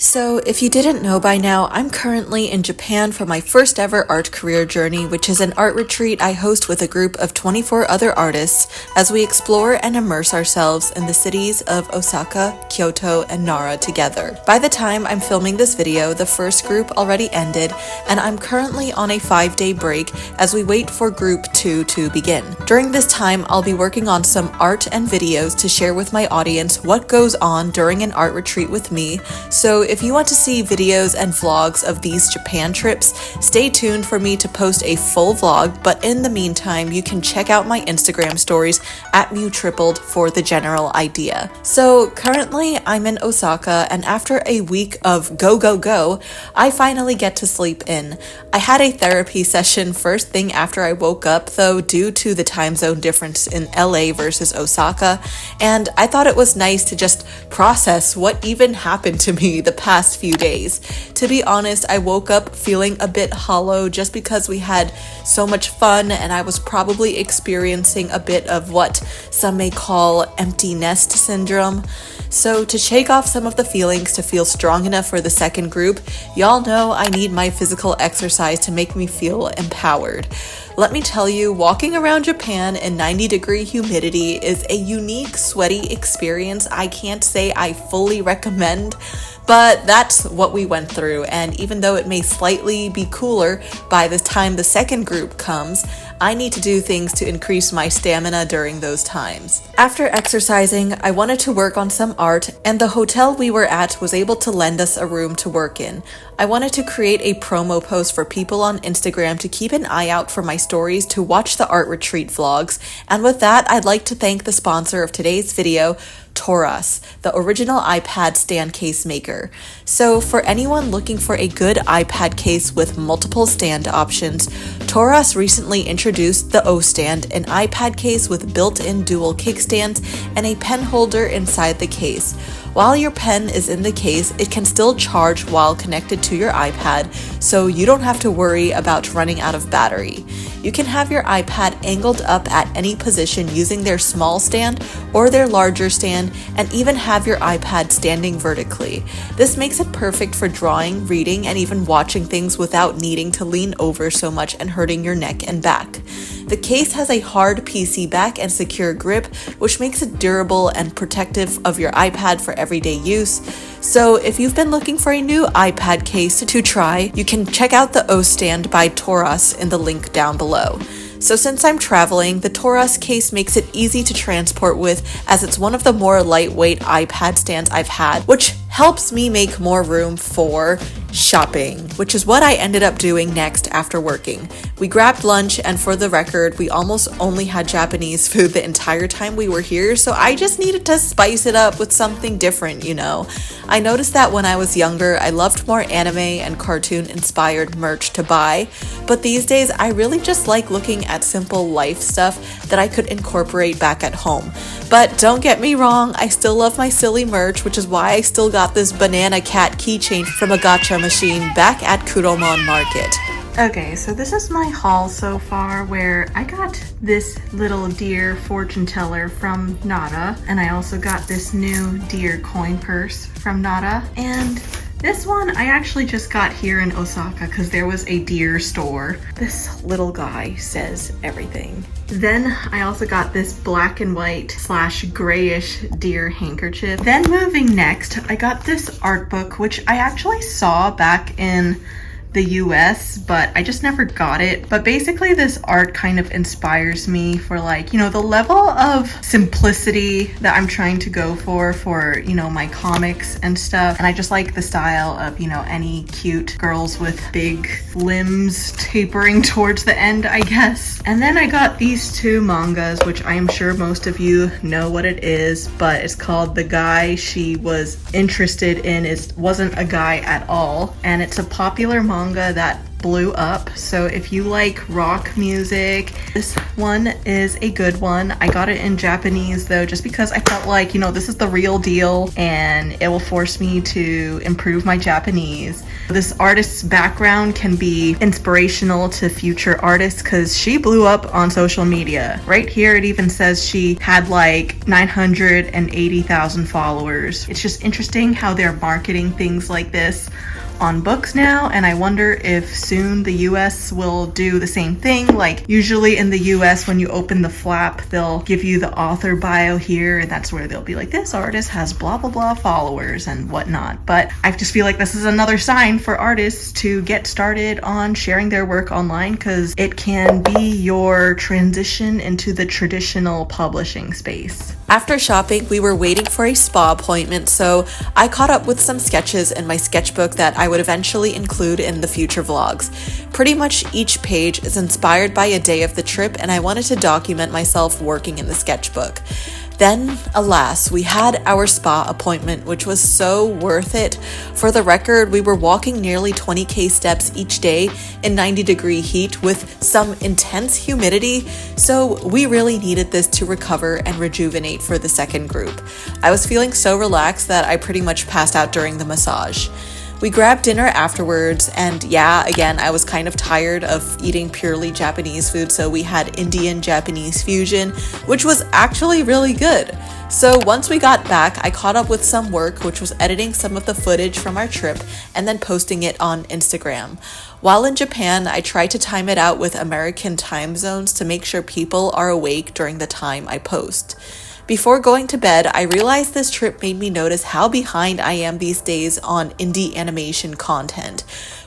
So, if you didn't know by now, I'm currently in Japan for my first ever art career journey, which is an art retreat I host with a group of 24 other artists as we explore and immerse ourselves in the cities of Osaka, Kyoto, and Nara together. By the time I'm filming this video, the first group already ended, and I'm currently on a 5-day break as we wait for group 2 to begin. During this time, I'll be working on some art and videos to share with my audience what goes on during an art retreat with me. So if you want to see videos and vlogs of these Japan trips, stay tuned for me to post a full vlog, but in the meantime, you can check out my Instagram stories at @mewtripled for the general idea. So currently I'm in Osaka, and after a week of go, I finally get to sleep in. I had a therapy session first thing after I woke up though, due to the time zone difference in LA versus Osaka, and I thought it was nice to just process what even happened to me the past few days. To be honest, I woke up feeling a bit hollow just because we had so much fun and I was probably experiencing a bit of what some may call empty nest syndrome. So to shake off some of the feelings to feel strong enough for the second group, y'all know I need my physical exercise to make me feel empowered. Let me tell you, walking around Japan in 90-degree humidity is a unique, sweaty experience I can't say I fully recommend, but that's what we went through, and even though it may slightly be cooler by the time the second group comes, I need to do things to increase my stamina during those times. After exercising, I wanted to work on some art, and the hotel we were at was able to lend us a room to work in. I wanted to create a promo post for people on Instagram to keep an eye out for my stories to watch the art retreat vlogs, and with that, I'd like to thank the sponsor of today's video, TORRAS, the original iPad stand case maker. So for anyone looking for a good iPad case with multiple stand options, TORRAS recently introduced the Ostand, an iPad case with built-in dual kickstands and a pen holder inside the case. While your pen is in the case, it can still charge while connected to your iPad, so you don't have to worry about running out of battery. You can have your iPad angled up at any position using their small stand or their larger stand, and even have your iPad standing vertically. This makes it perfect for drawing, reading, and even watching things without needing to lean over so much and hurting your neck and back. The case has a hard PC back and secure grip, which makes it durable and protective of your iPad for everyday use. So if you've been looking for a new iPad case to try, you can check out the Ostand by TORRAS in the link down below. So since I'm traveling, the TORRAS case makes it easy to transport with, as it's one of the more lightweight iPad stands I've had, which helps me make more room for shopping, which is what I ended up doing next after working. We grabbed lunch, and for the record, we almost only had Japanese food the entire time we were here, so I just needed to spice it up with something different, you know. I noticed that when I was younger, I loved more anime and cartoon-inspired merch to buy, but these days I really just like looking at simple life stuff that I could incorporate back at home. But don't get me wrong, I still love my silly merch, which is why I still got this banana cat keychain from a gacha machine back at Kuromon Market. Okay, so this is my haul so far, where I got this little deer fortune teller from Nara, and I also got this new deer coin purse from Nara, and this one I actually just got here in Osaka because there was a deer store. This little guy says everything. Then I also got this black and white / grayish deer handkerchief. Then moving next, I got this art book, which I actually saw back in the US, but I just never got it. But basically this art kind of inspires me for, like, you know, the level of simplicity that I'm trying to go for, you know, my comics and stuff. And I just like the style of, you know, any cute girls with big limbs tapering towards the end, I guess. And then I got these two mangas, which I am sure most of you know what it is, but it's called The Guy She Was Interested In Wasn't a Guy at All. And it's a popular manga that blew up. So if you like rock music, this one is a good one. I got it in Japanese though, just because I felt like, this is the real deal and it will force me to improve my Japanese. This artist's background can be inspirational to future artists because she blew up on social media. Right here it even says she had like 980,000 followers. It's just interesting how they're marketing things like this on books now, and I wonder if soon the US will do the same thing. Like usually in the US, when you open the flap, they'll give you the author bio here, and that's where they'll be like, this artist has blah blah blah followers and whatnot. But I just feel like this is another sign for artists to get started on sharing their work online, because it can be your transition into the traditional publishing space. After shopping, we were waiting for a spa appointment, so I caught up with some sketches in my sketchbook that I would eventually include in the future vlogs. Pretty much each page is inspired by a day of the trip, and I wanted to document myself working in the sketchbook. Then, alas, we had our spa appointment, which was so worth it. For the record, we were walking nearly 20k steps each day in 90-degree heat with some intense humidity, so we really needed this to recover and rejuvenate for the second group. I was feeling so relaxed that I pretty much passed out during the massage. We grabbed dinner afterwards, and yeah, again, I was kind of tired of eating purely Japanese food, so we had Indian-Japanese fusion, which was actually really good. So once we got back, I caught up with some work, which was editing some of the footage from our trip and then posting it on Instagram. While in Japan, I tried to time it out with American time zones to make sure people are awake during the time I post. Before going to bed, I realized this trip made me notice how behind I am these days on indie animation content.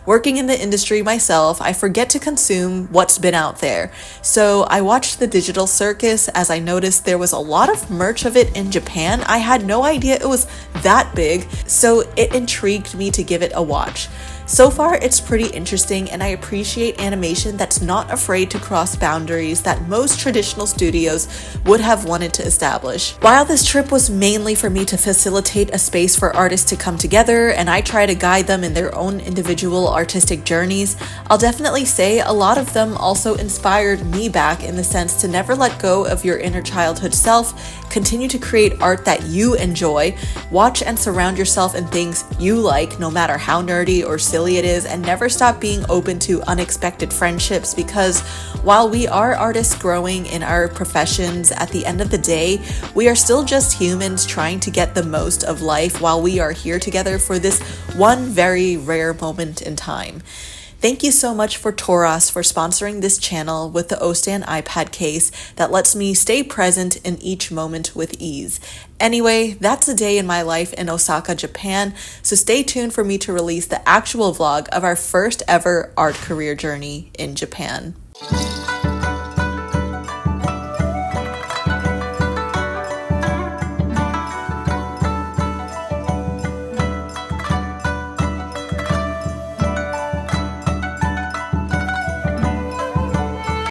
Working in the industry myself, I forget to consume what's been out there. So I watched the digital circus as I noticed there was a lot of merch of it in Japan. I had no idea it was that big, so it intrigued me to give it a watch. So far, it's pretty interesting, and I appreciate animation that's not afraid to cross boundaries that most traditional studios would have wanted to establish. While this trip was mainly for me to facilitate a space for artists to come together, and I try to guide them in their own individual artistic journeys, I'll definitely say a lot of them also inspired me back in the sense to never let go of your inner childhood self, continue to create art that you enjoy, watch and surround yourself in things you like, no matter how nerdy or silly it is, and never stop being open to unexpected friendships, because while we are artists growing in our professions, at the end of the day, we are still just humans trying to get the most of life while we are here together for this one very rare moment in time. Thank you so much for TORRAS for sponsoring this channel with the Ostand iPad case that lets me stay present in each moment with ease. Anyway, that's a day in my life in Osaka, Japan, so stay tuned for me to release the actual vlog of our first ever art career journey in Japan.